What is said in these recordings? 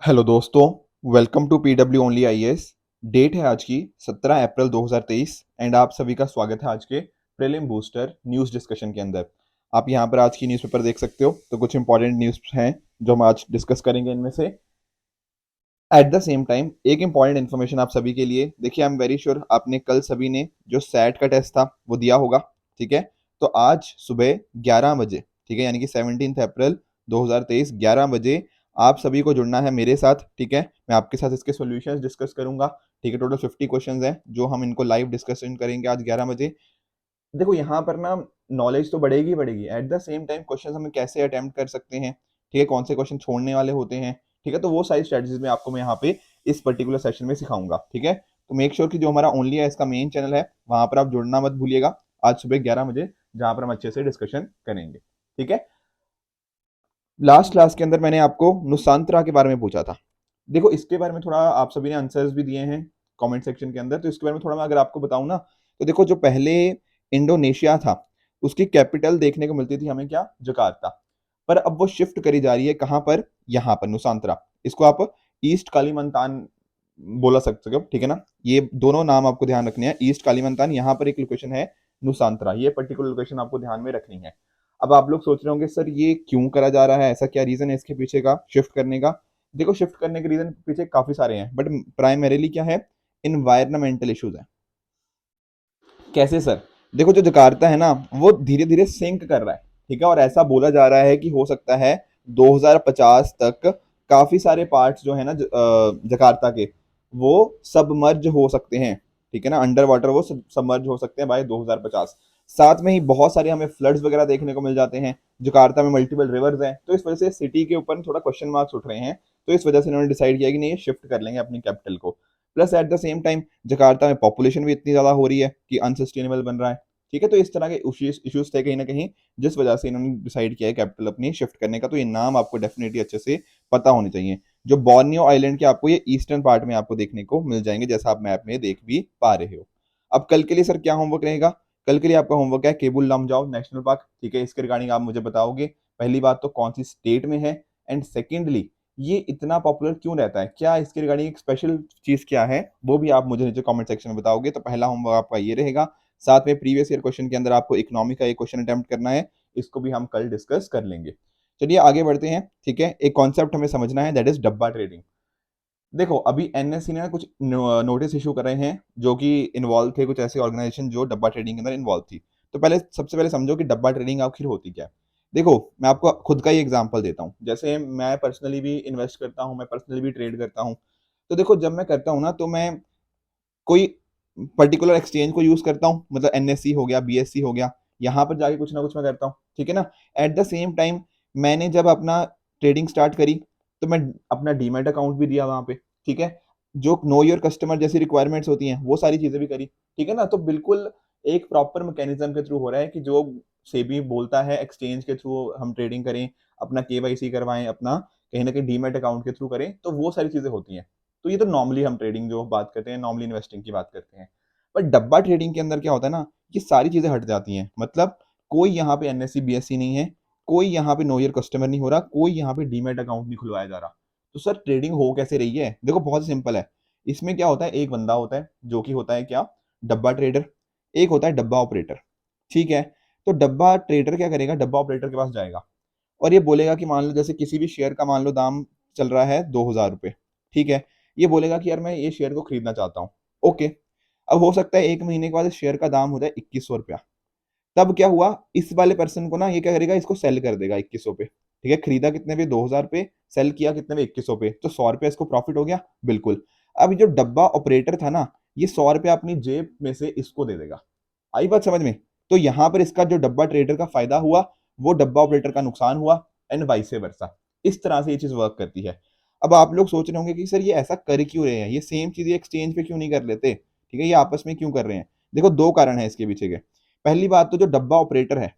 Hello दोस्तों, welcome to PW only IAS. Date है आज की 17 अप्रैल 2023 एंड आप सभी का स्वागत है आज के प्रीलिम बूस्टर न्यूज़ डिस्कशन के अंदर। आप यहां पर आज की न्यूज़पेपर देख सकते हो। तो कुछ इंपॉर्टेंट न्यूज़ हैं जो हम आज डिस्कस करेंगे इनमें से। एट द सेम टाइम एक इंपॉर्टेंट इन्फॉर्मेशन आप सभी के लिए। देखिए, आई एम वेरी श्योर आपने कल सभी ने जो सैट का टेस्ट था वो दिया होगा। ठीक है, तो आज सुबह 11 बजे, ठीक है, यानी कि 17 अप्रैल 2023 11 बजे आप सभी को जुड़ना है मेरे साथ। ठीक है, मैं आपके साथ इसके सॉल्यूशंस डिस्कस करूंगा। ठीक है, टोटल 50 क्वेश्चंस हैं जो हम इनको लाइव डिस्कशन करेंगे आज 11 बजे। देखो, यहाँ पर ना नॉलेज तो बढ़ेगी बढ़ेगी, at the same time question हमें कैसे अटेम्प्ट कर सकते हैं, ठीक है, कौन से क्वेश्चन छोड़ने वाले होते हैं। ठीक है, तो वो सारी स्ट्रेटजीज में आपको मैं यहाँ पे इस पर्टिकुलर सेशन में सिखाऊंगा। ठीक है, तो मेक श्योर कि जो हमारा ओनली है इसका मेन चैनल है वहां पर आप जुड़ना मत भूलिएगा आज सुबह 11 बजे, जहां पर हम अच्छे से डिस्कशन करेंगे। ठीक है, लास्ट क्लास के अंदर मैंने आपको नुसांतरा के बारे में पूछा था। देखो, इसके बारे में थोड़ा आप सभी ने आंसर्स भी दिए हैं कमेंट सेक्शन के अंदर, तो इसके बारे में थोड़ा मैं अगर आपको बताऊं ना, तो देखो, जो पहले इंडोनेशिया था उसकी कैपिटल देखने को मिलती थी हमें क्या, जकार्ता। पर अब वो शिफ्ट करी जा रही है कहाँ पर, यहाँ पर नुसांतरा। इसको आप ईस्ट कालीमंतान बोला सकते हो, ठीक है ना। ये दोनों नाम आपको ध्यान रखने हैं, ईस्ट कालीमंतान, यहाँ पर एक लोकेशन है नुसांतरा, ये पर्टिकुलर लोकेशन आपको ध्यान में रखनी है। अब आप लोग सोच रहे होंगे सर ये क्यों करा जा रहा है, ऐसा क्या रीजन है इसके पीछे का शिफ्ट करने का। देखो, शिफ्ट करने के रीजन पीछे काफी सारे हैं, बट प्राइमरीली क्या है, इन्वायरमेंटल इश्यूज है। कैसे सर? देखो, जो जकार्ता है ना वो धीरे धीरे सिंक कर रहा है। ठीक है, और ऐसा बोला जा रहा है कि हो सकता है 2050 तक काफी सारे पार्ट्स जो है ना जकार्ता के, वो सबमर्ज हो सकते हैं। ठीक है ना, अंडर वाटर वो सबमर्ज हो सकते हैं बाय 2050। साथ में ही बहुत सारे हमें फ्लड्स वगैरह देखने को मिल जाते हैं। जकार्ता में मल्टीपल रिवर्स हैं, तो इस वजह से सिटी के ऊपर थोड़ा क्वेश्चन मार्क्स उठ रहे हैं। तो इस वजह से इन्होंने डिसाइड किया कि नहीं, ये शिफ्ट कर लेंगे अपनी कैपिटल को। Plus at the same time Jakarta में पॉपुलेशन भी इतनी ज़्यादा हो रही है कि अनसस्टेनेबल बन रहा है। ठीक है, तो इस तरह के इश्यूज थे कहीं ना कहीं, जिस वजह से इन्होंने डिसाइड किया है कैपिटल अपनी शिफ्ट करने का। तो ये नाम आपको डेफिनेटली अच्छे से पता होने चाहिए। जो बोर्नियो आइलैंड के आपको ये ईस्टर्न पार्ट में आपको देखने को मिल जाएंगे, जैसा आप मैप में देख भी पा रहे हो। अब कल के लिए सर क्या होमवर्क रहेगा? कल के लिए आपका होमवर्क है केबुल लमजाओ नेशनल पार्क। ठीक है, इसके रिगार्डिंग आप मुझे बताओगे पहली बात तो कौन सी स्टेट में है, एंड सेकेंडली ये इतना पॉपुलर क्यों रहता है, क्या इसके रिगार्डिंग एक स्पेशल चीज क्या है, वो भी आप मुझे नीचे कमेंट सेक्शन में बताओगे। तो पहला होमवर्क आपका ये रहेगा। साथ में प्रीवियस ईयर क्वेश्चन के अंदर आपको इकोनॉमी का एक क्वेश्चन अटेम्प्ट करना है, इसको भी हम कल डिस्कस कर लेंगे। चलिए आगे बढ़ते हैं। ठीक है, एक कॉन्सेप्ट हमें समझना है, दैट इज डब्बा ट्रेडिंग। देखो, अभी एनएससी ने ना कुछ नोटिस इशू कर रहे हैं जो कि इन्वॉल्व थे कुछ ऐसे ऑर्गेनाइजेशन जो डब्बा ट्रेडिंग के अंदर इन्वॉल्व थी। तो पहले सबसे पहले समझो कि डब्बा ट्रेडिंग आखिर होती क्या है। देखो, मैं आपको खुद का ही एग्जांपल देता हूँ। जैसे मैं पर्सनली भी इन्वेस्ट करता हूँ, मैं पर्सनली भी ट्रेड करता हूँ। तो देखो, जब मैं करता हूँ ना, तो मैं कोई पर्टिकुलर एक्सचेंज को यूज करता हूँ, मतलब एनएससी हो गया, बीएससी हो गया, यहाँ पर जाके कुछ ना कुछ मैं करता हूँ। ठीक है ना। एट द सेम टाइम मैंने जब अपना ट्रेडिंग स्टार्ट करी, तो मैं अपना डीमैट अकाउंट भी दिया वहां पे। ठीक है, जो नो योर कस्टमर जैसी रिक्वायरमेंट्स होती हैं वो सारी चीजें भी करी। ठीक है ना, तो बिल्कुल एक प्रॉपर मैकेनिज्म के थ्रू हो रहा है कि जो सेबी बोलता है एक्सचेंज के थ्रू हम ट्रेडिंग करें, अपना केवाईसी करवाएं, अपना कहीं ना कहीं डीमैट अकाउंट के थ्रू करें, तो वो सारी चीजें होती हैं। तो ये तो नॉर्मली हम ट्रेडिंग जो बात करते हैं, नॉर्मली इन्वेस्टिंग की बात करते हैं। पर डब्बा ट्रेडिंग के अंदर क्या होता है ना, ये सारी चीजें हट जाती हैं। मतलब कोई यहाँ पे एनएससी बीएससी नहीं है, कोई यहाँ पे नो ईयर कस्टमर नहीं हो रहा, कोई यहाँ पे डीमैट अकाउंट नहीं खुलवाया जा रहा। तो सर ट्रेडिंग हो कैसे रही है? देखो, बहुत सिंपल है। इसमें क्या होता है, एक बंदा होता है जो कि होता है क्या, डब्बा ट्रेडर। एक होता है डब्बा ऑपरेटर। ठीक है, तो डब्बा ट्रेडर क्या करेगा, डब्बा ऑपरेटर के पास जाएगा और ये बोलेगा कि मान लो जैसे किसी भी शेयर का मान लो दाम चल रहा है 2000 रुपये। ठीक है, ये बोलेगा कि यार मैं ये शेयर को खरीदना चाहता हूँ। ओके, अब हो सकता है एक महीने के बाद इस शेयर का दाम हो जाए 2100 रुपया। तब क्या हुआ, इस वाले पर्सन को ना ये क्या करेगा, इसको सेल कर देगा 2100 पे। ठीक है, खरीदा कितने पे, 2000 पे, सेल किया कितने पे, 2100 पे, तो 100 रुपया इसको प्रॉफिट हो गया। बिल्कुल। अब जो डब्बा ऑपरेटर था ना, ये 100 रुपया अपनी जेब में से इसको दे देगा। आई बात समझ में? तो यहां पर इसका जो डब्बा ट्रेडर का फायदा हुआ, वो डब्बा ऑपरेटर का नुकसान हुआ, एंड वाइस वर्सा। इस तरह से ये चीज वर्क करती है। अब आप लोग सोच रहे होंगे कि सर ये ऐसा कर क्यों रहे हैं, ये सेम चीज एक्सचेंज पे क्यों नहीं कर लेते, ठीक है, ये आपस में क्यों कर रहे हैं? देखो, दो कारण है इसके पीछे के। पहली बात तो जो डब्बा ऑपरेटर है,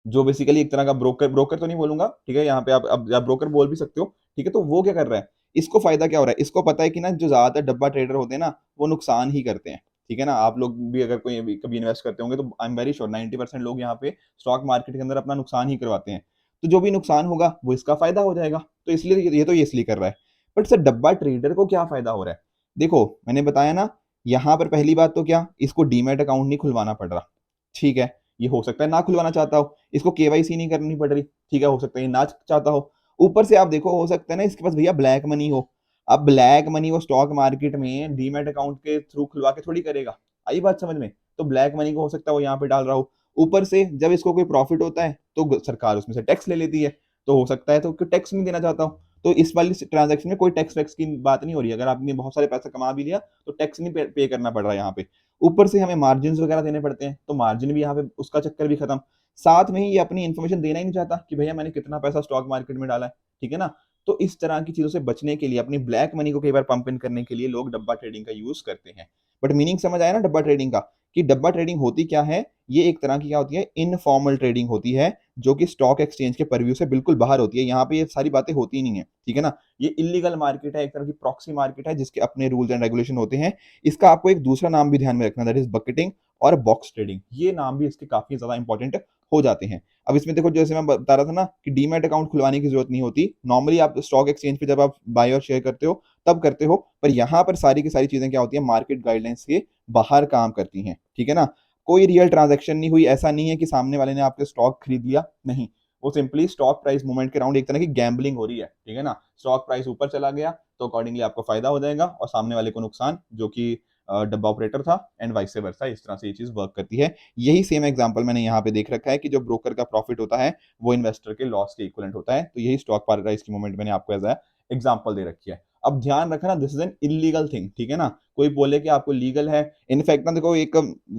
जो बेसिकली एक तरह का ब्रोकर, ब्रोकर तो नहीं बोलूंगा, ठीक है, यहाँ पे आप ब्रोकर बोल भी सकते हो। ठीक है, तो वो क्या कर रहा है, इसको फायदा क्या हो रहा है, इसको पता है कि ना जो ज्यादातर डब्बा ट्रेडर होते हैं ना, वो नुकसान ही करते हैं। ठीक है ना, आप लोग भी अगर कोई कभी इन्वेस्ट करते होंगे तो आई एम वेरी श्योर 90% लोग यहाँ पे स्टॉक मार्केट के अंदर अपना नुकसान ही करवाते हैं। तो जो भी नुकसान होगा वो इसका फायदा हो जाएगा। तो इसलिए ये तो ये इसलिए कर रहा है। बट सर डब्बा ट्रेडर को क्या फायदा हो रहा है? देखो मैंने बताया ना, यहाँ पर पहली बात तो क्या, इसको डीमैट अकाउंट नहीं खुलवाना पड़ रहा, ठीक है, ये हो सकता है ना खुलवाना चाहता हो, इसको केवाईसी नहीं करनी पड़ रही, ठीक है, हो सकता है ये ना चाहता हो। ऊपर से आप देखो, हो सकता है ना इसके पास भैया ब्लैक मनी हो। अब ब्लैक मनी वो स्टॉक मार्केट में डीमैट अकाउंट के थ्रू खुलवा के थोड़ी करेगा, आई बात समझ में? तो ब्लैक मनी को हो सकता है वो यहाँ पे डाल रहा हो। ऊपर से जब इसको कोई प्रॉफिट होता है तो सरकार उसमें से टैक्स ले लेती है, तो हो सकता है तो टैक्स नहीं देना चाहता हूँ। तो इस वाली ट्रांजैक्शन में कोई टैक्स वैक्स की बात नहीं हो रही है, अगर आपने बहुत सारे पैसा कमा भी लिया तो टैक्स नहीं पे करना पड़ रहा है यहाँ पे। ऊपर से हमें मार्जिन वगैरह देने पड़ते हैं, तो मार्जिन भी यहाँ पे उसका चक्कर भी खत्म। साथ में ही ये अपनी इन्फॉर्मेशन देना ही नहीं चाहता कि भैया मैंने कितना पैसा स्टॉक मार्केट में डाला है, ठीक है ना। तो इस तरह की चीजों से बचने के लिए, अपनी ब्लैक मनी को कई बार पंप इन करने के लिए लोग डब्बा ट्रेडिंग का यूज करते हैं। बट मीनिंग समझ आया ना डब्बा ट्रेडिंग का, कि डब्बा ट्रेडिंग होती क्या है? ये एक तरह की क्या होती है, इनफॉर्मल ट्रेडिंग होती है, जो कि स्टॉक एक्सचेंज के परव्यू से बिल्कुल बाहर होती है। यहाँ पे ये सारी बातें होती नहीं है, ठीक है ना। ये इलीगल मार्केट है, एक तरह की प्रॉक्सी मार्केट है, जिसके अपने रूल्स एंड रेगुलेशन होते हैं। इसका आपको एक दूसरा नाम भी ध्यान में रखना, दैट इज बकेटिंग और बॉक्स ट्रेडिंग। ये नाम भी इसके काफी ज्यादा इंपॉर्टेंट हो जाते हैं। अब इसमें देखो, जैसे मैं बता रहा था ना कि डीमैट अकाउंट खुलवाने की जरूरत नहीं होती, नॉर्मली आप स्टॉक एक्सचेंज पे जब आप बाय और शेयर करते हो तब करते हो, पर यहाँ पर सारी की सारी चीजें क्या होती है, मार्केट गाइडलाइंस के बाहर काम करती हैं, ठीक है ना। कोई रियल ट्रांजैक्शन नहीं हुई, ऐसा नहीं है कि सामने वाले ने आपके स्टॉक खरीद लिया, नहीं, वो सिंपली स्टॉक प्राइस मूवमेंट के राउंड एक तरह की गैम्बलिंग हो रही है, ठीक है ना। स्टॉक प्राइस ऊपर चला गया तो अकॉर्डिंगली आपको फायदा हो जाएगा और सामने वाले को नुकसान, जो कि डब्बा ऑपरेटर था, एंड वाइस वर्सा। इस तरह से ये चीज वर्क करती है। यही सेम एग्जांपल मैंने यहाँ पे देख रखा है कि जो ब्रोकर का प्रॉफिट होता है वो इन्वेस्टर के लॉस के इक्विवेलेंट होता है। तो यही स्टॉक प्राइस की मूवमेंट मैंने आपको एज एग्जाम्पल दे रखी है। अब ध्यान रखना, this is an illegal thing, ठीक है ना। कोई बोले कि आपको लीगल है, इनफैक्ट ना देखो एक,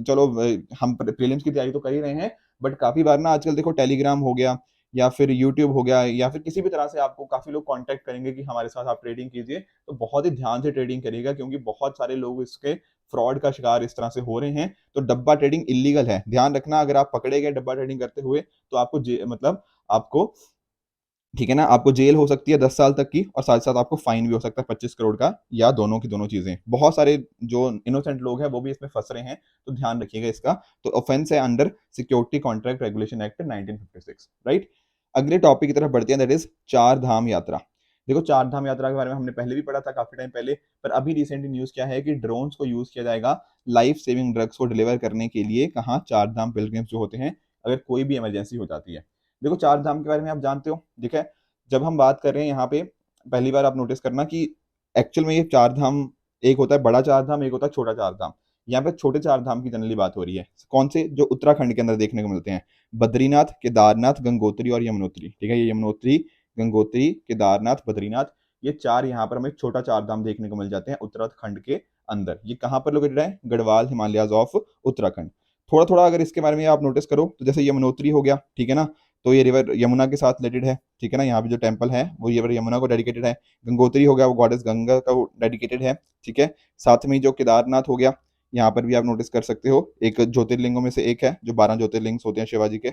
चलो हम प्रीलिम्स की तैयारी तो कर ही रहे हैं, बट काफी बार ना आजकल देखो टेलीग्राम हो गया या फिर यूट्यूब हो गया या फिर किसी भी तरह से आपको काफी लोग कांटेक्ट करेंगे कि हमारे साथ आप ट्रेडिंग कीजिए, तो बहुत ही ध्यान से ट्रेडिंग करिएगा, क्योंकि बहुत सारे लोग इसके फ्रॉड का शिकार इस तरह से हो रहे हैं। तो डब्बा ट्रेडिंग इलीगल है, ध्यान रखना। अगर आप पकड़े गए डब्बा ट्रेडिंग करते हुए तो आपको मतलब आपको, ठीक है ना, आपको जेल हो सकती है 10 साल तक की, और साथ साथ आपको फाइन भी हो सकता है 25 करोड़ का, या दोनों की दोनों चीजें। बहुत सारे जो इनोसेंट लोग हैं वो भी इसमें फंस रहे हैं, तो ध्यान रखिएगा इसका। तो ऑफेंस है under security contract regulation act 1956, right. अगले टॉपिक की तरफ बढ़ते हैं, दैट इज चार धाम यात्रा। देखो चार धाम यात्रा के बारे में हमने पहले भी पढ़ा था काफी टाइम पहले, पर अभी रिसेंटली न्यूज क्या है कि ड्रोन्स को यूज किया जाएगा लाइफ सेविंग ड्रग्स को डिलीवर करने के लिए। कहाँ? चार धाम पिलग्रिम्स जो होते हैं, अगर कोई भी इमरजेंसी हो जाती है। देखो चार धाम के बारे में आप जानते हो, ठीक है। जब हम बात कर रहे हैं यहाँ पे, पहली बार आप नोटिस करना कि एक्चुअल में ये चार धाम, एक होता है बड़ा चार धाम, एक होता है छोटा चार धाम। यहाँ पे छोटे चार धाम की जनरली बात हो रही है। कौन से? जो उत्तराखंड के अंदर देखने को मिलते हैं, बद्रीनाथ, केदारनाथ, गंगोत्री और यमुनोत्री, ठीक है। ये यमुनोत्री, गंगोत्री, केदारनाथ, बद्रीनाथ, ये चार यहाँ पर हमें छोटा चार धाम देखने को मिल जाते हैं उत्तराखंड के अंदर। ये कहाँ पर लोकेटेड है? गढ़वाल हिमालयाज ऑफ उत्तराखंड। थोड़ा थोड़ा अगर इसके बारे में आप नोटिस करो तो जैसे यमुनोत्री हो गया, ठीक है ना, तो ये रिवर यमुना के साथ रिलेटेड है, ठीक है ना। यहाँ पे जो टेम्पल है वो ये यमुना को डेडिकेटेड है। गंगोत्री हो गया, वो गॉडेस गंगा का डेडिकेटेड है, ठीक है। साथ में जो केदारनाथ हो गया, यहाँ पर भी आप नोटिस कर सकते हो, एक ज्योतिर्लिंगों में से एक है, जो 12 ज्योतिर्लिंग होते हैं शिवाजी के,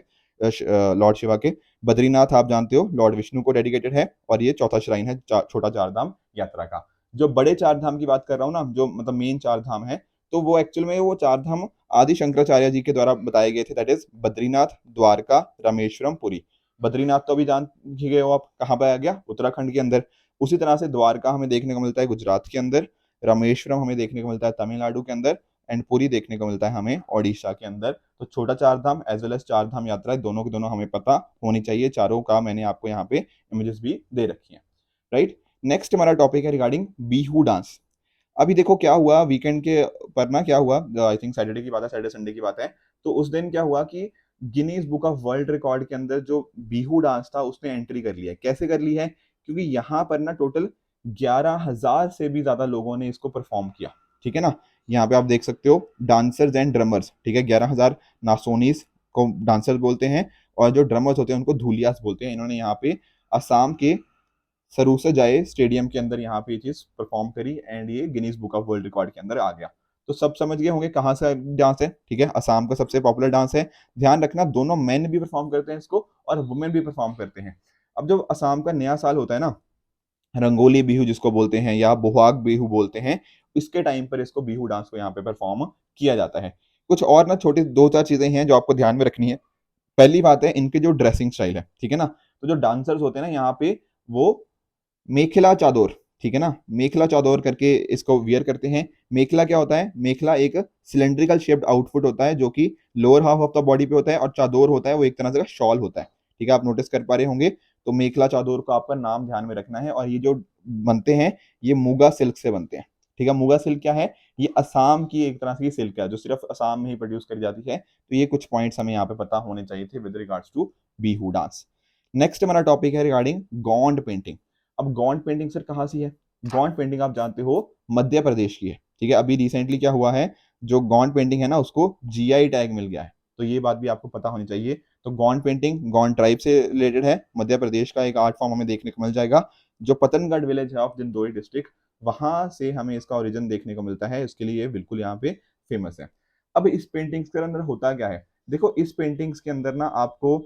लॉर्ड शिवा के। बद्रीनाथ आप जानते हो लॉर्ड विष्णु को डेडिकेटेड है, और ये चौथा श्राइन है छोटा चार धाम यात्रा का। जो बड़े चार धाम की बात कर रहा हूँ ना, जो मतलब मेन चार धाम है, तो वो एक्चुअल में वो चार धाम आदि शंकराचार्य जी के द्वारा बताए गए थे, दैट इज बद्रीनाथ, द्वारका, रामेश्वरम, पुरी। बद्रीनाथ तो अभी जान ही गए हो आप, कहाँ पर आ गया? उत्तराखंड के अंदर। उसी तरह से द्वारका हमें देखने को मिलता है गुजरात के अंदर, रामेश्वरम हमें देखने को मिलता है तमिलनाडु के अंदर, एंड पुरी देखने को मिलता है हमें ओडिशा के अंदर। तो छोटा चार धाम एज वेल एज चार धाम यात्रा, दोनों की दोनों हमें पता होनी चाहिए। चारों का मैंने आपको यहाँ पे इमेजेस भी दे रखी हैं, राइट। नेक्स्ट हमारा टॉपिक है रिगार्डिंग बिहू डांस। अभी देखो क्या हुआ वीकेंड के पर ना, क्या हुआ, आई थिंक सैटरडे की बात है, सैटरडे संडे की बात है। तो उस दिन क्या हुआ कि Guinness book of world record के अंदर जो बिहू डांस था उसने एंट्री कर लिया है। कैसे कर ली है? क्योंकि यहाँ पर ना टोटल 11,000 से भी ज्यादा लोगों ने इसको परफॉर्म किया, ठीक है ना। यहाँ पे आप देख सकते हो डांसर्स एंड ड्रमर्स, ठीक है। 11,000 नासोनीस को डांसर्स बोलते हैं, और जो ड्रमर्स होते हैं उनको धूलियास बोलते हैं। इन्होंने यहाँ पे असम के सरूसा जाए स्टेडियम के अंदर यहाँ पे ये चीज परफॉर्म करी, एंड ये Guinness book of world record के अंदर आ गया। तो सब समझ गए होंगे कहाँ से डांस है, ठीक है। असम का सबसे पॉपुलर डांस है। ध्यान रखना, दोनों मेन भी परफॉर्म करते हैं इसको और वुमेन भी परफॉर्म करते हैं। अब जब असम का नया साल होता है ना, रंगोली बिहू जिसको बोलते हैं या बोहाग बिहू बोलते हैं, इसके टाइम पर इसको बिहू डांस को यहाँ पे परफॉर्म किया जाता है। कुछ और ना छोटी दो चार चीजें हैं जो आपको ध्यान में रखनी है। पहली बात है इनके जो ड्रेसिंग स्टाइल है, ठीक है ना। तो जो डांसर्स होते हैं ना यहाँ पे, वो मेखला चादोर, ठीक है ना। मेखला चादोर करके इसको वियर करते हैं। मेखला क्या होता है? मेखला एक सिलेंड्रिकल शेप्ड आउटफिट होता है जो कि lower half of the body पे होता है, और चादोर होता है वो एक तरह से का शॉल होता है। ठीक है, आप नोटिस कर पा रहे होंगे। तो मेखला चादोर का आपका नाम ध्यान में रखना है। और ये जो बनते हैं ये मुगा सिल्क से बनते हैं। ठीक है, मुगा सिल्क क्या है? ये असम की एक तरह से सिल्क है जो सिर्फ असम में ही प्रोड्यूस करी जाती है। तो ये कुछ पॉइंट्स हमें यहाँ पे पता होने चाहिए थे with regards to Bihu dance. Next हमारा टॉपिक है रिगार्डिंग गोंड पेंटिंग। अब गोंड पेंटिंग सर कहाँ सी है? गोंड पेंटिंग आप जानते हो मध्य प्रदेश की है। ठीक है, अभी रिसेंटली क्या हुआ है, जो गोंड पेंटिंग है ना उसको जीआई टैग मिल गया है। तो ये बात भी आपको पता होनी चाहिए। तो गोंड पेंटिंग गोंड ट्राइब से रिलेटेड है, मध्य प्रदेश का एक आर्ट फॉर्म हमें देखने को मिल जाएगा। जो पतनगढ़ विलेज है ऑफ दिंडोरी डिस्ट्रिक्ट, वहां से हमें इसका ओरिजिन देखने को मिलता है। इसके लिए ये बिल्कुल यहाँ पे फेमस है। अब इस पेंटिंग्स के अंदर होता क्या है? देखो, इस पेंटिंग्स के अंदर ना आपको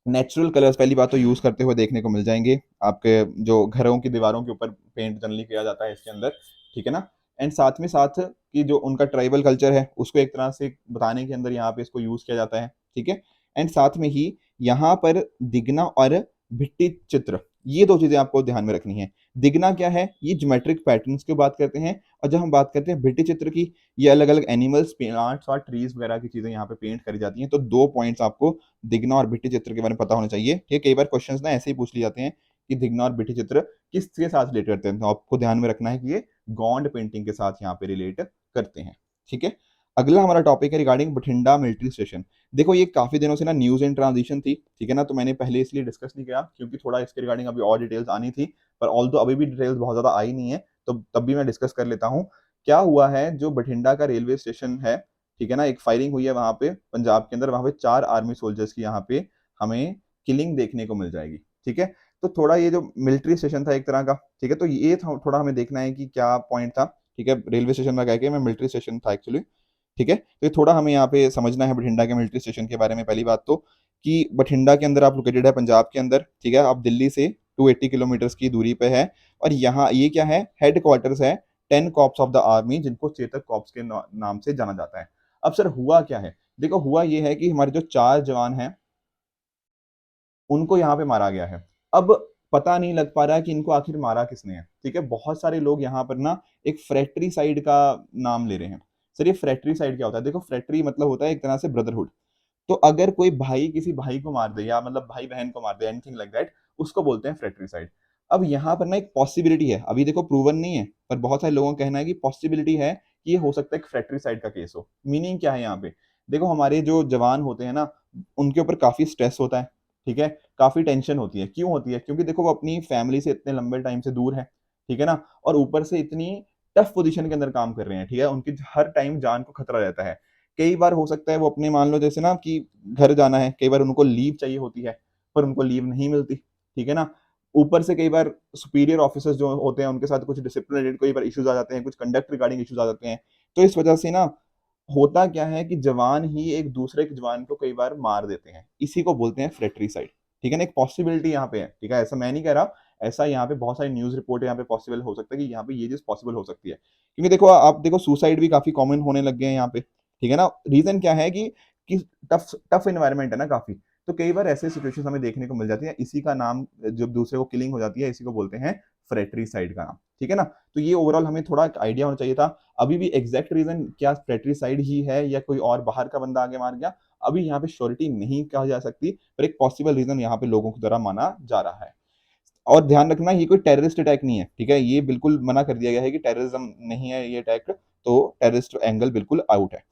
नेचुरल कलर्स पहली बात तो यूज करते हुए देखने को मिल जाएंगे। आपके जो घरों की दीवारों के ऊपर पेंट जनरली किया जाता है इसके अंदर। ठीक है ना। एंड साथ में साथ कि जो उनका ट्राइबल कल्चर है उसको एक तरह से बताने के अंदर यहाँ पे इसको यूज किया जाता है। ठीक है। एंड साथ में ही यहाँ पर दिगना और भित्ति चित्र, ये दो चीजें आपको ध्यान में रखनी है। दिगना क्या है? ये ज्योमेट्रिक पैटर्न्स की बात करते हैं। और जब हम बात करते हैं भित्ति चित्र की, ये अलग अलग एनिमल्स, प्लांट्स और ट्रीज वगैरह की चीजें यहाँ पे पेंट करी जाती हैं। तो दो पॉइंट्स आपको दिगना और भित्ति चित्र के बारे में पता होना चाहिए। ठीक है, कई बार क्वेश्चंस ना ऐसे ही पूछ लिए जाते हैं कि दिगना और भित्ति चित्र किसके साथ रिलेट करते हैं। तो आपको ध्यान में रखना है कि ये गॉन्ड पेंटिंग के साथ यहाँ पे रिलेट करते हैं। ठीक है। अगला हमारा टॉपिक है रिगार्डिंग बठिंडा मिलिट्री स्टेशन। देखो, ये काफी दिनों से ना न्यूज इन ट्रांजिशन थी। ठीक है ना, तो मैंने पहले इसलिए डिस्कस नहीं किया क्योंकि थोड़ा इसके रिगार्डिंग अभी और डिटेल्स आनी थी। पर ऑल तो अभी भी डिटेल्स बहुत ज्यादा आई नहीं है, तो तब भी मैं डिस्कस कर लेता हूँ। क्या हुआ है, जो बठिंडा का रेलवे स्टेशन है, ठीक है ना, एक फायरिंग हुई है वहां पे पंजाब के अंदर। वहां पे 4 आर्मी सोल्जर्स की यहाँ पे हमें किलिंग देखने को मिल जाएगी। ठीक है। तो थोड़ा ये जो मिलिट्री स्टेशन था एक तरह का, ठीक है, तो ये थोड़ा हमें देखना है कि क्या पॉइंट था। ठीक है, रेलवे स्टेशन में कह के मैं मिलिट्री स्टेशन था एक्चुअली। ठीक है, तो ये थोड़ा हमें यहाँ पे समझना है बठिंडा के मिलिट्री स्टेशन के बारे में। पहली बात तो कि बठिंडा के अंदर आप लोकेटेड है पंजाब के अंदर। ठीक है, आप दिल्ली से 280 किलोमीटर की दूरी पे है। और यहाँ ये क्या है? हेड क्वार्टर्स है 10 कॉप्स ऑफ द आर्मी, जिनको चेतक कॉप्स के नाम से जाना जाता है। अब सर हुआ क्या है? देखो, हुआ ये है कि हमारे जो 4 जवान हैं उनको यहाँ पे मारा गया है। अब पता नहीं लग पा रहा है कि इनको आखिर मारा किसने है। ठीक है, बहुत सारे लोग यहाँ पर ना एक फ्रेटरी साइड का नाम ले रहे हैं। सर, ये फ्रेटरी साइड क्या होता है? देखो, फ्रेटरी मतलब होता है एक तरह से ब्रदरहुड। तो अगर कोई भाई किसी भाई को मार दे, या मतलब भाई बहन को मार दे, एनीथिंग लाइक दैट, उसको बोलते हैं फ्रेटरीसाइड। अब यहाँ पर ना एक पॉसिबिलिटी है, अभी देखो प्रूवन नहीं है, पर बहुत सारे लोगों का कहना है कि पॉसिबिलिटी है कि ये हो सकता है एक फ्रेटरीसाइड का केस हो। मीनिंग क्या है यहाँ पे? देखो, हमारे जो जवान होते हैं ना, उनके ऊपर काफी स्ट्रेस होता है। ठीक है, काफी टेंशन होती है। क्यों होती है? क्योंकि देखो, वो अपनी फैमिली से इतने लंबे टाइम से दूर है। ठीक है ना, और ऊपर से इतनी टफ पोजीशन के अंदर काम कर रहे हैं। ठीक है, उनकी हर टाइम जान को खतरा रहता है। कई बार हो सकता है वो अपने, मान लो जैसे ना कि घर जाना है, कई बार उनको लीव चाहिए होती है, पर उनको लीव नहीं मिलती। ठीक है ना। ऊपर से कई बार सुपीरियर ऑफिसर्स जो होते हैं उनके साथ कुछ डिसिप्लिन रिलेटेड कई बार इश्यूज आ जाते हैं, कुछ कंडक्ट रिगार्डिंग इश्यूज आ जाते हैं। तो इस वजह से ना होता क्या है कि जवान ही एक दूसरे के जवान को कई बार मार देते हैं। इसी को बोलते हैं फ्रेटरीसाइड। ठीक है ना, एक पॉसिबिलिटी यहाँ पे है। ठीक है, ऐसा मैं नहीं कह रहा, ऐसा यहाँ पे बहुत सारी न्यूज रिपोर्ट यहाँ पे पॉसिबल हो सकता है कि यहाँ पे ये चीज पॉसिबल हो सकती है। क्योंकि देखो, आप देखो सुसाइड भी काफी कॉमन होने लग गए हैं यहाँ पे। ठीक है ना, रीजन क्या है कि टफ टफ इन्वायरमेंट है ना काफी। तो कई बार ऐसे सिचुएशन हमें देखने को मिल जाती है। इसी का नाम, जब दूसरे को किलिंग हो जाती है, इसी को बोलते हैं फ्रेटरीसाइड का नाम। ठीक है ना। तो ये ओवरऑल हमें थोड़ा आइडिया होना चाहिए था। अभी भी एग्जैक्ट रीजन क्या फ्रेटरीसाइड ही है या कोई और बाहर का बंदा आगे मार गया, अभी यहाँ पे श्योरिटी नहीं कहा जा सकती, पर एक पॉसिबल रीजन यहाँ पे लोगों के द्वारा माना जा रहा है। और ध्यान रखना, ये कोई टेररिस्ट अटैक नहीं है। ठीक है, ये बिल्कुल मना कर दिया गया है कि टेररिज्म नहीं है ये अटैक। तो टेररिस्ट एंगल बिल्कुल आउट है।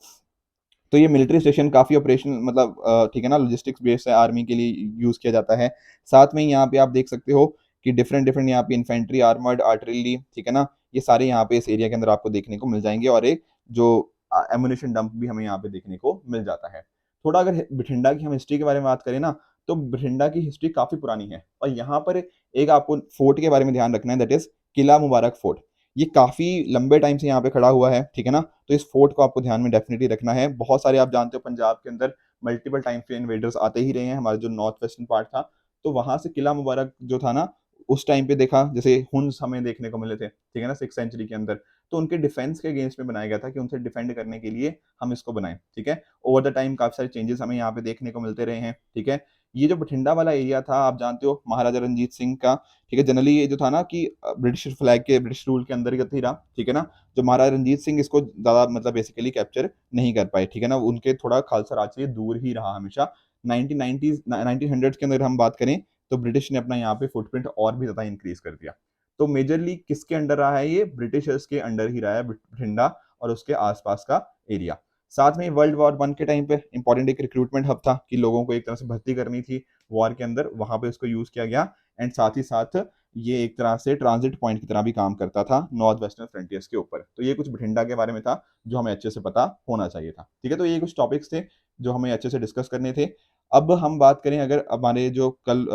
तो ये मिलिट्री स्टेशन काफी ऑपरेशन मतलब ठीक है ना, लॉजिस्टिक्स बेस है, आर्मी के लिए यूज किया जाता है। साथ में यहाँ पे आप देख सकते हो कि डिफरेंट डिफरेंट यहाँ पे इन्फेंट्री, आर्मर्ड, आर्टिलरी, ठीक है ना, ये सारे यहाँ पे इस एरिया के अंदर आपको देखने को मिल जाएंगे। और एक जो एमुनेशन डंप भी हमें यहाँ पे देखने को मिल जाता है। थोड़ा अगर बठिंडा की हम हिस्ट्री के बारे में बात करें ना, तो बठिंडा की हिस्ट्री काफी पुरानी है। और यहाँ पर एक आपको फोर्ट के बारे में ध्यान रखना है, that is Qila Mubarak fort. ये काफी लंबे टाइम से यहाँ पे खड़ा हुआ है। ठीक है ना, तो इस फोर्ट को आपको ध्यान में डेफिनेटली रखना है। बहुत सारे आप जानते हो पंजाब के अंदर मल्टीपल टाइम पे इन्वेडर्स आते ही रहे हैं। हमारे जो नॉर्थ वेस्टर्न पार्ट था, तो वहां से किला मुबारक जो था ना, उस टाइम पे देखा, जैसे हुन्स हमें देखने को मिले थे, ठीक है ना, 6th सेंचुरी के अंदर। तो उनके डिफेंस के अगेंस्ट में बनाया गया था कि उनसे डिफेंड करने के लिए हम इसको बनाएं। ठीक है, ओवर द टाइम काफी सारे चेंजेस हमें यहाँ पे देखने को मिलते रहे हैं। ठीक है, ये जो बठिंडा वाला एरिया था, आप जानते हो महाराजा रंजीत सिंह का, ठीक है, जनरली ये जो था ना कि ब्रिटिश फ्लैग के, ब्रिटिश रूल के अंदर ही रहा, ठीक है ना, जो महाराजा रंजीत सिंह इसको ज्यादा मतलब बेसिकली कैप्चर नहीं कर पाए, ठीक है ना, उनके थोड़ा खालसा राज से दूर ही रहा हमेशा। 1990s 1900 के अंदर हम बात करें तो ब्रिटिश ने अपना यहाँ पे फुटप्रिंट और भी ज्यादा इंक्रीज कर दिया। तो मेजरली किसके अंडर रहा है, ये ब्रिटिशर्स के अंडर ही रहा है बठिंडा और उसके आसपास का एरिया। साथ में वर्ल्ड वॉर 1 के टाइम पे इंपॉर्टेंट एक रिक्रूटमेंट हब था कि लोगों को एक तरह से भर्ती करनी थी वॉर के अंदर, वहां पे उसको यूज किया गया। एंड साथ ही साथ ये एक तरह से ट्रांजिट पॉइंट की तरह भी काम करता था नॉर्थ वेस्टर्न फ्रंटियर्स के ऊपर। तो ये कुछ बठिंडा के बारे में था जो हमें अच्छे से पता होना चाहिए था, ठीक है। तो ये कुछ टॉपिक्स थे जो हमें अच्छे से डिस्कस करने थे। अब हम बात करें, अगर हमारे जो कल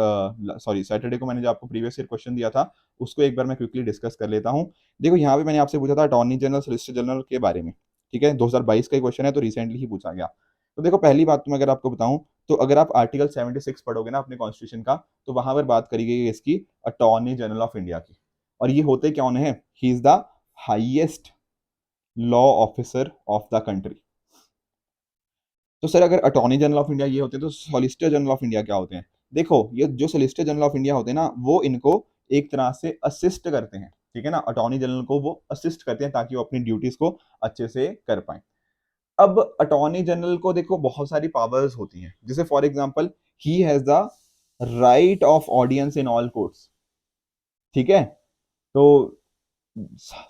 सैटरडे को मैंने जो आपको प्रीवियस ईयर क्वेश्चन दिया था उसको एक बार मैं क्विकली डिस्कस कर लेता हूँ। देखो यहाँ पे मैंने आपसे पूछा था अटॉर्नी जनरल सोलिसिटर जनरल के बारे में, ठीक है, 2022 का ही क्वेश्चन है तो रिसेंटली ही पूछा गया। तो देखो पहली बात तो मैं अगर आपको बताऊं, तो अगर आप आर्टिकल 76 पढ़ोगे ना अपने कॉन्स्टिट्यूशन का, तो वहां पर बात करी गई है इसकी अटॉर्नी जनरल ऑफ इंडिया की। और ये होते कौन है, he is the highest law officer of the country. तो सर अगर अटॉर्नी जनरल ऑफ इंडिया ये होते हैं तो सॉलिसिटर जनरल ऑफ इंडिया क्या होते हैं? देखो ये जो सॉलिसिटर जनरल ऑफ इंडिया होते हैं ना, वो इनको एक तरह से असिस्ट करते हैं, ठीक है ना, अटॉर्नी जनरल को वो असिस्ट करते हैं ताकि वो अपनी ड्यूटीज को अच्छे से कर पाए। अब अटॉर्नी जनरल को देखो बहुत सारी पावर्स होती हैं, जैसे for example he has the right of audience in all courts, ठीक है। तो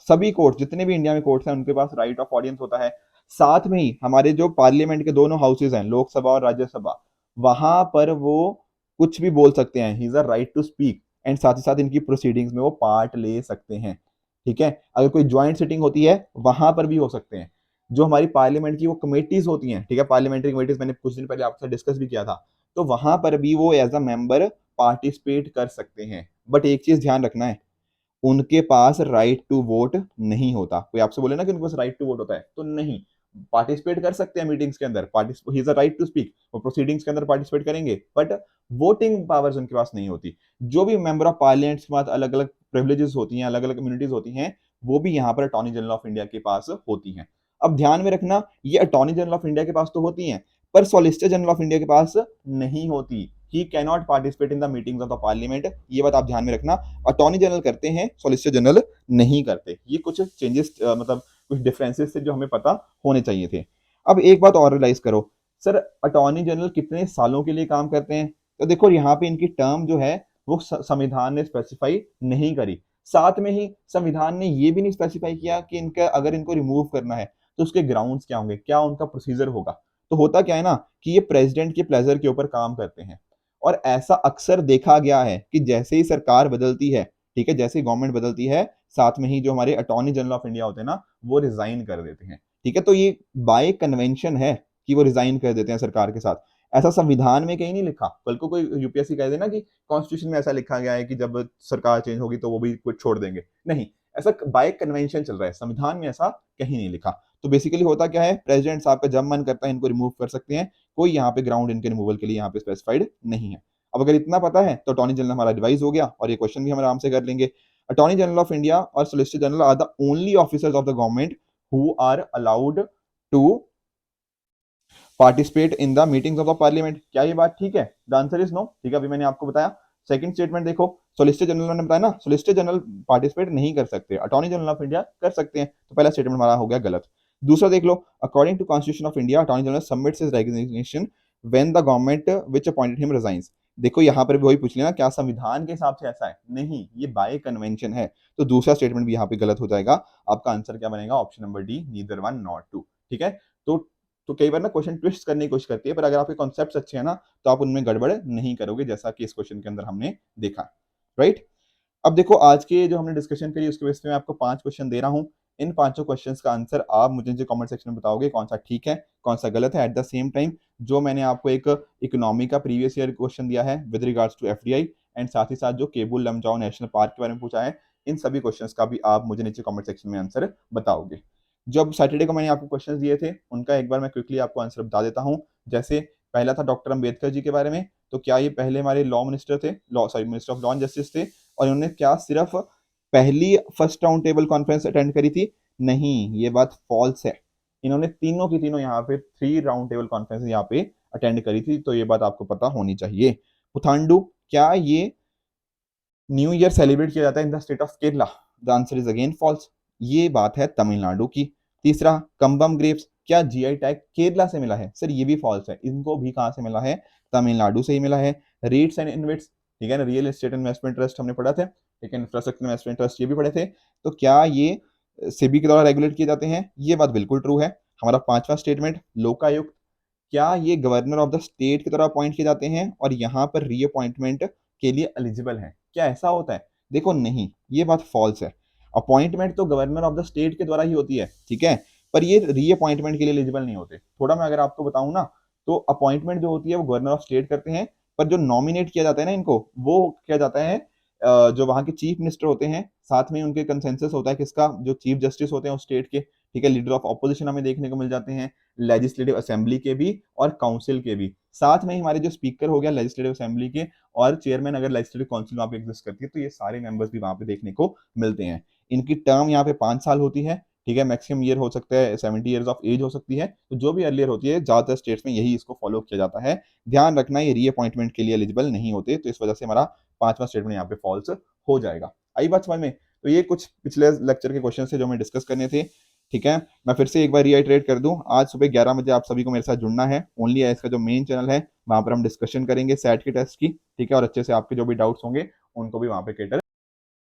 सभी कोर्ट, जितने भी इंडिया में कोर्ट्स हैं, उनके पास राइट ऑफ ऑडियंस होता है। साथ में ही हमारे जो पार्लियामेंट के दोनों हाउसेज हैं, लोकसभा और राज्यसभा, वहां पर वो कुछ भी बोल सकते हैं, he is a right to speak. And साथ ही साथ इनकी प्रोसीडिंग्स में वो पार्ट ले सकते हैं, ठीक है। अगर कोई ज्वाइंट सिटिंग होती है वहां पर भी हो सकते हैं। जो हमारी पार्लियामेंट की वो कमेटीज होती हैं, ठीक है, पार्लियामेंट्री कमेटीज, मैंने कुछ दिन पहले आपसे डिस्कस भी किया था, तो वहां पर भी वो एज अ मेंबर पार्टिसिपेट कर सकते हैं। बट एक चीज ध्यान रखना है, उनके पास राइट टू वोट नहीं होता। कोई आपसे बोले ना कि उनके पास राइट टू वोट होता है, तो नहीं, पार्टिसिपेट कर सकते हैं मीटिंग्स के अंदर, he is a right to speak, वो प्रोसीडिंग्स के अंदर पार्टिसिपेट करेंगे, बट वोटिंग पावर्स उनके पास नहीं होती। जो भी मेंबर ऑफ पार्लियामेंट के पास अलग अलग प्रिविलेजेस होती हैं, अलग अलग इम्यूनिटीज होती हैं, वो भी यहाँ पर अटॉर्नी जनरल ऑफ इंडिया के पास होती हैं। अब ध्यान में रखना, ये अटॉर्नी जनरल ऑफ इंडिया के पास तो होती हैं, पर सॉलिसिटर जनरल ऑफ इंडिया के पास नहीं होती। He can not participate in the meetings of the parliament, ये बात आप ध्यान में रखना। अटॉर्नी जनरल करते हैं, सॉलिसिटर जनरल नहीं करते। ये कुछ चेंजेस मतलब कुछ डिफरेंसेस थे जो हमें पता होने चाहिए थे। अब एक बात और रियलाइज करो, सर अटॉर्नी जनरल कितने सालों के लिए काम करते हैं? तो देखो यहाँ पे इनकी टर्म जो है वो संविधान ने स्पेसिफाई नहीं करी। साथ में ही संविधान ने ये भी नहीं स्पेसिफाई किया कि इनका अगर इनको रिमूव करना है तो उसके ग्राउंड्स क्या होंगे, क्या उनका प्रोसीजर होगा। तो होता क्या है ना कि ये प्रेसिडेंट के प्लेजर के ऊपर काम करते हैं। और ऐसा अक्सर देखा गया है कि जैसे ही सरकार बदलती है, ठीक है, जैसे ही गवर्नमेंट बदलती है, साथ में ही जो हमारे अटॉर्नी जनरल ऑफ इंडिया होते हैं ना, वो रिजाइन कर देते हैं, ठीक है। तो ये बाय कन्वेंशन है कि वो रिजाइन कर देते हैं सरकार के साथ। ऐसा संविधान में कहीं नहीं लिखा। कल को कोई यूपीएससी कह देना कि कॉन्स्टिट्यूशन में ऐसा लिखा गया है कि जब सरकार चेंज होगी तो वो भी कुछ छोड़ देंगे, नहीं, ऐसा बाय कन्वेंशन चल रहा है, संविधान में ऐसा कहीं नहीं लिखा। तो बेसिकली होता क्या है, प्रेसिडेंट साहब का जब मन करता है इनको रिमूव कर सकते हैं, कोई यहाँ पे ग्राउंड इनके रिमूवल के लिए यहाँ पे स्पेसिफाइड नहीं है। अब अगर इतना पता है तो अटॉर्नी जनरल हमारा रिवाइज हो गया और ये क्वेश्चन भी हम आराम से कर लेंगे। अटॉर्नी जनरल ऑफ इंडिया और solicitor general are the only officers of the government who are allowed to participate in the meetings of the parliament. क्या ये बात ठीक है? द आंसर इज नो, ठीक है, अभी मैंने आपको बताया। सेकंड स्टेटमेंट देखो, सोलिसिटर जनरल ने बताया ना, सोलिसिटर जनरल पार्टिसिपेट नहीं कर सकते, अटॉर्नी जनरल ऑफ इंडिया कर सकते हैं, तो पहला स्टेटमेंट हमारा हो गया गलत। दूसरा देख लो, according to Constitution of India attorney general submits his resignation when the government which appointed him resigns. देखो यहाँ पर भी वही पूछ लेना, क्या संविधान के हिसाब से ऐसा है? नहीं, ये बाय कन्वेंशन है। तो दूसरा स्टेटमेंट भी यहाँ पे गलत हो जाएगा। आपका आंसर क्या बनेगा? Option number D, neither one not two, ठीक है। तो कई बार ना क्वेश्चन ट्विस्ट करने की कोशिश करती है, पर अगर आपके कॉन्सेप्ट्स अच्छे हैं ना तो आप उनमें गड़बड़ नहीं करोगे, जैसा कि इस क्वेश्चन के अंदर हमने देखा, राइट। अब देखो आज के जो हमने डिस्कशन करी उसके बेस पे मैं आपको 5 क्वेश्चन दे रहा हूँ। इन पांचों क्वेश्चंस का आंसर आप मुझे जो कमेंट सेक्शन में बताओगे कौन सा ठीक है कौन सा गलत है। एट द सेम टाइम जो मैंने आपको एक इकोनॉमी का प्रीवियस ईयर क्वेश्चन दिया है with regards to FDI, and साथ ही साथ जो केबुल लमजाओ नेशनल पार्क के बारे में पूछा है, इन सभी क्वेश्चंस का भी आप मुझे नीचे कमेंट सेक्शन में आंसर बताओगे। जब सैटरडे को मैंने आपको क्वेश्चंस दिए थे उनका एक बार मैं क्विकली आपको आंसर बता देता हूँ। जैसे पहला था डॉक्टर अंबेडकर जी के बारे में, तो क्या ये पहले हमारे लॉ मिनिस्टर थे, law sorry minister of law and justice थे, और इन्होंने क्या सिर्फ पहली first round table conference attend करी थी? नहीं, ये बात फॉल्स है। इन्होंने तीनों की तीनों यहाँ पे 3 राउंड टेबल कॉन्फ्रेंस यहाँ पे अटेंड करी थी, तो ये बात आपको पता होनी चाहिए। पुथांडु, क्या ये न्यू ईयर सेलिब्रेट किया जाता है in the state of Kerala? The answer is again false. ये बात है तमिलनाडु की। तीसरा, कम्बम ग्रेप्स, क्या जीआई टैग केरला से मिला है? सर ये भी फॉल्स है, इनको भी कहां से मिला है? तमिलनाडु से ही मिला है। रेट्स एंड इन्वेट्स, ठीक है ना, रियल एस्टेट इन्वेस्टमेंट ट्रस्ट हमने पढ़ा था, ठीक है, इंफ्रास्ट्रक्चर इन्वेस्टमेंट ट्रस्ट ये भी पढ़े थे। तो क्या ये सेबी के द्वारा रेगुलेट किए जाते हैं? ये बात बिल्कुल ट्रू है। हमारा पांचवा स्टेटमेंट, लोकायुक्त, क्या ये गवर्नर ऑफ द स्टेट की तरह अपॉइंट किए जाते हैं और यहाँ पर रीअपॉइंटमेंट के लिए एलिजिबल हैं? क्या ऐसा होता है? देखो नहीं, ये बात फॉल्स है। अपॉइंटमेंट तो गवर्नर ऑफ द स्टेट के द्वारा ही होती है, ठीक है, पर ये रीअपॉइंटमेंट के लिए एलिजिबल नहीं होते। थोड़ा मैं अगर आपको बताऊं ना, तो अपॉइंटमेंट जो होती है वो गवर्नर ऑफ स्टेट करते हैं, पर जो नॉमिनेट किया जाता है ना इनको, वो किया जाता है जो वहाँ के चीफ मिनिस्टर होते हैं, साथ में उनके कंसेंसस होता है किसका? जो चीफ जस्टिस होते हैं उस स्टेट के, ठीक है, लीडर ऑफ ऑपोजिशन हमें देखने को मिल जाते हैं, लेजिस्लेटिव असेंबली के भी और काउंसिल के भी, साथ में ही हमारे जो स्पीकर हो गया लेजिस्लेटिव असेंबली के, और चेयरमैन अगर लेजिस्लेटिव काउंसिल वहां पे एग्जिस्ट करती है, तो ये सारे मेंबर्स भी वहां पे देखने को मिलते हैं। इनकी टर्म यहाँ पे 5 साल होती है, ठीक है, मैक्सिमम ईयर हो सकता है 70 ईयर्स ऑफ एज हो सकती है, तो जो भी अर्लियर होती है ज्यादातर स्टेट्स में यही इसको फॉलो किया जाता है। ध्यान रखना, ये रीअपॉइंटमेंट के लिए एलिजिबल नहीं होते, तो इस वजह से हमारा पांचवा स्टेटमेंट यहाँ पे फॉल्स हो जाएगा। आई बात समझ में? तो ये कुछ पिछले लेक्चर के क्वेश्चन थे जो हमें डिस्कस करने थे, ठीक है। मैं फिर से एक बार रीआइट्रेट कर दूं, आज सुबह 11 बजे आप सभी को मेरे साथ जुड़ना है। ओनली आईएएस का जो मेन चैनल है, वहां पर हम डिस्कशन करेंगे सेट के टेस्ट की, ठीक है, और अच्छे से आपके जो भी डाउट्स होंगे उनको भी वहां पे कैटर